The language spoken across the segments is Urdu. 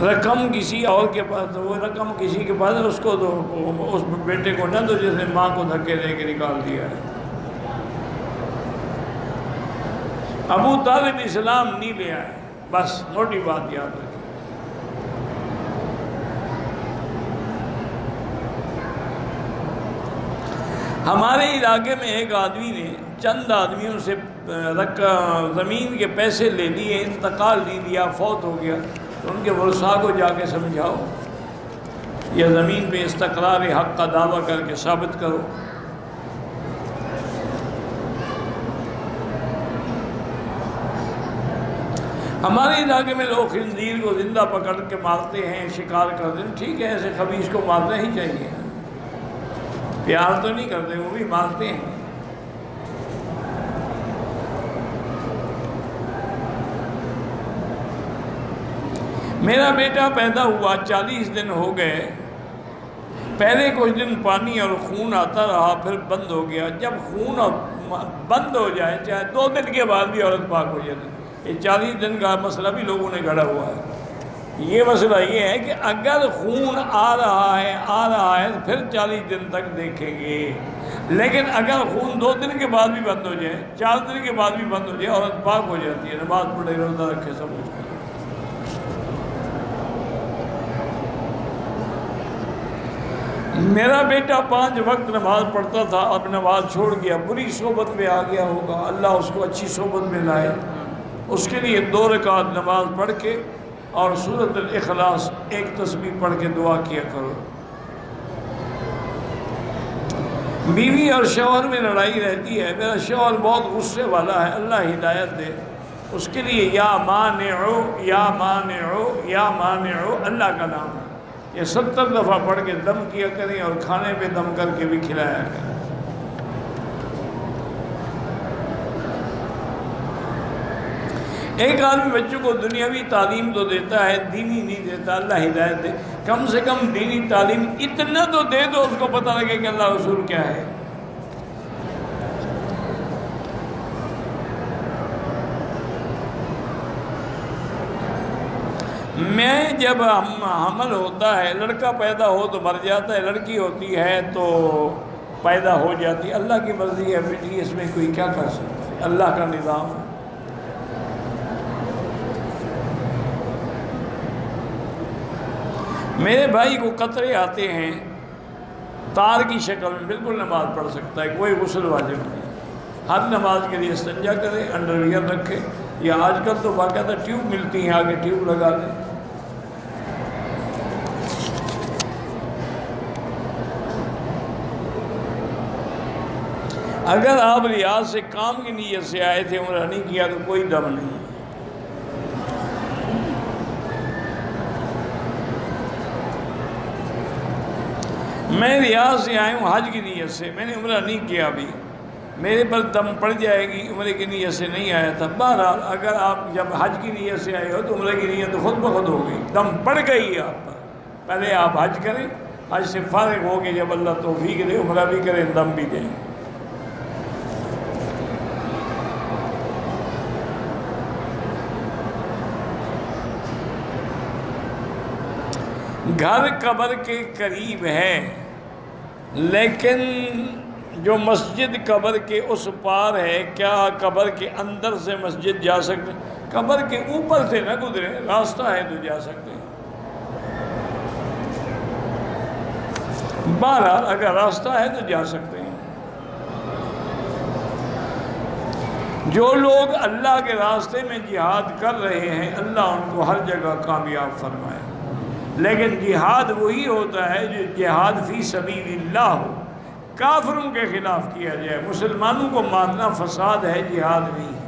رقم کسی اور کے پاس، وہ رقم کسی کے پاس ہے، اس کو دو، اس بیٹے کو نہ دو جس نے ماں کو دھکے دے کے نکال دیا ہے۔ ابو طالب اسلام نہیں لے آئے، بس موٹی بات یاد رکھیں۔ ہمارے علاقے میں ایک آدمی نے چند آدمیوں سے زمین کے پیسے لے لیے، انتقال نہیں دیا، فوت ہو گیا، تو ان کے ورثاء کو جا کے سمجھاؤ یا زمین پہ استقرار حق کا دعویٰ کر کے ثابت کرو۔ ہمارے علاقے میں لوگ خنزیر کو زندہ پکڑ کے مارتے ہیں، شکار کرتے ہیں، ٹھیک ہے، ایسے خبیث کو مارنا ہی چاہیے، پیار تو نہیں کرتے، وہ بھی مارتے ہیں۔ میرا بیٹا پیدا ہوا 40 دن ہو گئے، پہلے کچھ دن پانی اور خون آتا رہا، پھر بند ہو گیا۔ جب خون بند ہو جائے، چاہے 2 دن کے بعد بھی عورت پاک ہو جاتی، یہ 40 دن کا مسئلہ بھی لوگوں نے گھڑا ہوا ہے۔ یہ مسئلہ یہ ہے کہ اگر خون آ رہا ہے تو پھر 40 دن تک دیکھیں گے، لیکن اگر خون 2 دن کے بعد بھی بند ہو جائے، 4 دن کے بعد بھی بند ہو جائے، عورت پاک ہو جاتی ہے، نماز پڑھے، روزہ رکھے، سب کچھ کرے۔ میرا بیٹا 5 وقت نماز پڑھتا تھا، اب نماز چھوڑ گیا، بری صحبت میں آ گیا ہوگا، اللہ اس کو اچھی صحبت میں لائے۔ اس کے لیے 2 رکعت نماز پڑھ کے اور سورۃ الاخلاص 1 تسبیح پڑھ کے دعا کیا کرو۔ بیوی اور شوہر میں لڑائی رہتی ہے، میرا شوہر بہت غصے والا ہے، اللہ ہدایت دے، اس کے لیے یا مانعو یا مانعو یا مانعو اللہ کا نام ہے، یہ 70 دفعہ پڑھ کے دم کیا کریں اور کھانے پہ دم کر کے بھی کھلایا کریں۔ ایک آدمی بچوں کو دنیاوی تعلیم تو دیتا ہے، دینی نہیں دیتا، اللہ ہدایت دے، کم سے کم دینی تعلیم اتنا تو دے دو اس کو پتہ لگے کہ اللہ رسول کیا ہے۔ میں جب حمل ہوتا ہے، لڑکا پیدا ہو تو مر جاتا ہے، لڑکی ہوتی ہے تو پیدا ہو جاتی ہے، اللہ کی مرضی ہے بیٹی، اس میں کوئی کیا کر سکتا ہے، اللہ کا نظام ہے۔ میرے بھائی کو قطرے آتے ہیں تار کی شکل میں، بالکل نماز پڑھ سکتا ہے، کوئی غسل واجب نہیں، ہر نماز کے لیے استنجا کرے، انڈر ویئر رکھے، یا آج کل تو باقاعدہ ٹیوب ملتی ہیں، آگے ٹیوب لگا دیں۔ اگر آپ ریاض سے کام کی نیت سے آئے تھے، عمرہ نہیں کیا تو کوئی دم نہیں۔ میں ریاض سے آیا ہوں حج کی نیت سے، میں نے عمرہ نہیں کیا ابھی، میرے پر دم پڑ جائے گی، عمرے کی نیت سے نہیں آیا تھا۔ بہرحال اگر آپ جب حج کی نیت سے آئے ہو تو عمرے کی نیت تو خود بخود ہو گئی، دم پڑ گئی آپ پر۔ پہلے آپ حج کریں، حج سے فارغ ہو کے جب اللہ توفیق دے عمرہ بھی کریں، دم بھی دیں۔ گھر قبر کے قریب ہے، لیکن جو مسجد قبر کے اس پار ہے، کیا قبر کے اندر سے مسجد جا سکتے؟ قبر کے اوپر سے نہ گزرے، راستہ ہے تو جا سکتے ہیں۔ بہرحال اگر راستہ ہے تو جا سکتے ہیں۔ جو لوگ اللہ کے راستے میں جہاد کر رہے ہیں، اللہ ان کو ہر جگہ کامیاب فرمائے، لیکن جہاد وہی ہوتا ہے جو جہاد فی سبیل اللہ ہو، کافروں کے خلاف کیا جائے۔ مسلمانوں کو مارنا فساد ہے، جہاد نہیں ہے۔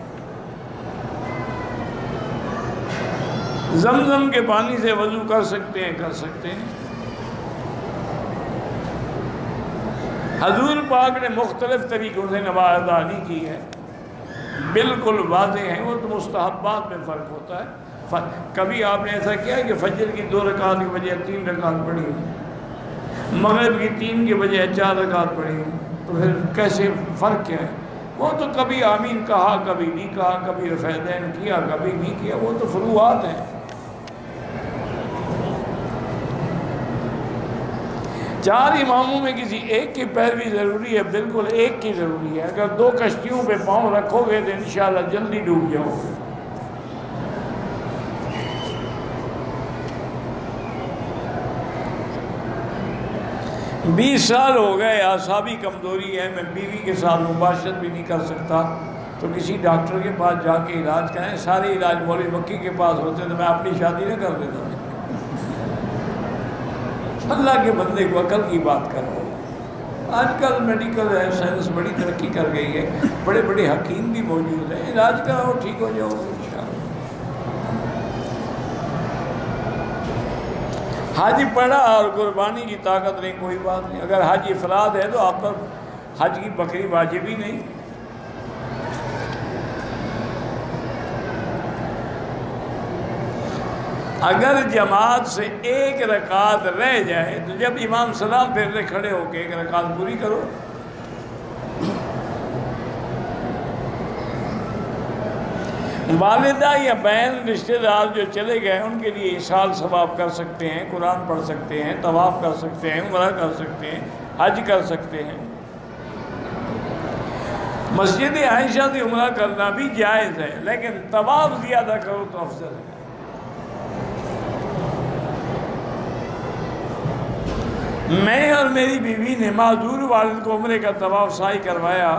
زمزم کے پانی سے وضو کر سکتے ہیں، کر سکتے ہیں۔ حضور پاک نے مختلف طریقوں سے نماز ادا نہیں کی ہے، بالکل واضح ہیں، وہ تو مستحبات میں فرق ہوتا ہے۔ کبھی آپ نے ایسا کیا کہ فجر کی 2 رکعت کی بجائے 3 رکعت پڑھی ہوں، مغرب کی 3 کے بجائے 4 رکعت پڑھی ہوں، تو پھر کیسے فرق کیا ہے؟ وہ تو کبھی آمین کہا، کبھی نہیں کہا، کبھی رفع یدین کیا، کبھی نہیں کیا، وہ تو فروعات ہیں۔ 4 اماموں میں کسی ایک کی پیروی ضروری ہے، بالکل ایک کی ضروری ہے۔ اگر 2 کشتیوں پہ پاؤں رکھو گے تو انشاءاللہ جلدی ڈوب جاؤ گے۔ بیس سال ہو گئے، اعصابی کمزوری ہے، میں بیوی کے ساتھ مباشرت بھی نہیں کر سکتا، تو کسی ڈاکٹر کے پاس جا کے علاج کریں۔ سارے علاج مولوی مکی کے پاس ہوتے تو میں اپنی شادی نہ کر دیتا۔ اللہ کے بندے کو عقل کی بات کرو۔ آج کل میڈیکل ہے، سائنس بڑی ترقی کر گئی ہے، بڑے بڑے حکیم بھی موجود ہیں، علاج کراؤ ٹھیک ہو جاؤ انشاءاللہ۔ حج پڑا اور قربانی کی طاقت نہیں، کوئی بات نہیں۔ اگر حج افراد ہے تو آپ پر حج کی بکری واجب ہی نہیں۔ اگر جماعت سے 1 رکعت رہ جائے تو جب امام سلام پھیرنے کھڑے ہو کے 1 رکعت پوری کرو۔ والدہ یا بہن رشتہ دار جو چلے گئے ان کے لیے ایصال ثواب کر سکتے ہیں، قرآن پڑھ سکتے ہیں، طواف کر سکتے ہیں، عمرہ کر سکتے ہیں، حج کر سکتے ہیں۔ مسجد عائشہ سے عمرہ کرنا بھی جائز ہے، لیکن طواف زیادہ کرو تو افضل ہے۔ میں اور میری بیوی نے معذور والد کو عمرے کا طواف سعی کروایا،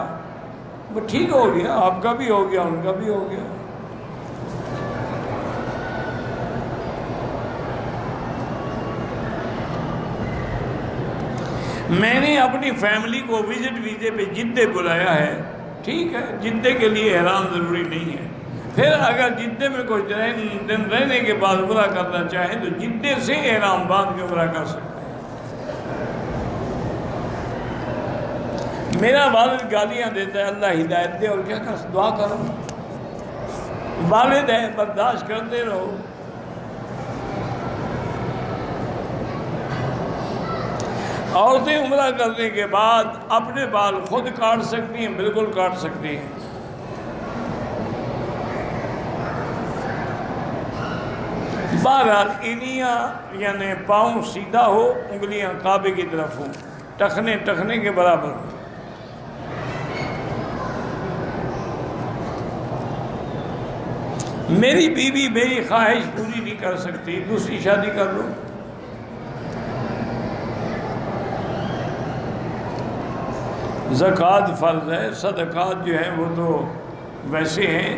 وہ ٹھیک ہو گیا، آپ کا بھی ہو گیا، ان کا بھی ہو گیا۔ میں نے اپنی فیملی کو وزٹ ویزے پہ جدے بلایا ہے، ٹھیک ہے، جدے کے لیے احرام ضروری نہیں ہے۔ پھر اگر جدے میں کچھ دن رہنے کے بعد عمرہ کرنا چاہیں تو جدے سے احرام باندھ کے عمرہ کر سکتے ہیں۔ میرا والد گالیاں دیتا ہے، اللہ ہدایت دے، اور کیا کر دعا کرو، والد ہے، برداشت کرتے رہو۔ عورتیں عمرہ کرنے کے بعد اپنے بال خود کاٹ سکتی ہیں، بالکل کاٹ سکتی ہیں۔ بہرحال انیاں یعنی پاؤں سیدھا ہو، انگلیاں کعبے کی طرف ہوں، ٹخنے کے برابر ہوں۔ میری بیوی میری خواہش پوری نہیں کر سکتی، دوسری شادی کر لو۔ زکوٰۃ فرض ہے، صدقات جو ہیں وہ تو ویسے ہیں،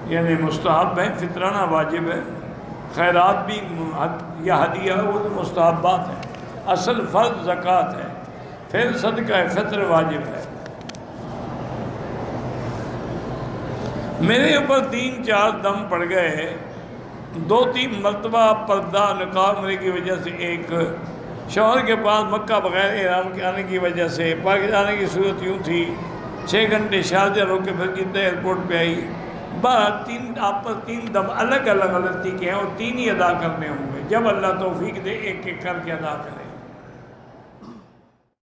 یعنی مستحب ہیں، فطرانہ واجب ہے۔ خیرات بھی یا ہدیہ وہ تو مستحبات ہیں، اصل فرض زکوٰۃ ہے، پھر صدقہ فطر واجب ہے۔ میرے اوپر 3-4 دم پڑ گئے، 2-3 مرتبہ پردہ نقاب ہونے کی وجہ سے، ایک شوہر کے پاس مکہ بغیر احرام کے آنے کی وجہ سے، پاکستان کی صورت یوں تھی 6 گھنٹے شارجہ رو کے پھر جدہ ایئرپورٹ پہ آئی۔ بہرحال آپ پر 3 دم الگ الگ غلطی کے ہیں اور 3 ہی ادا کرنے ہوں گے، جب اللہ توفیق دے ایک ایک کر کے ادا کرے۔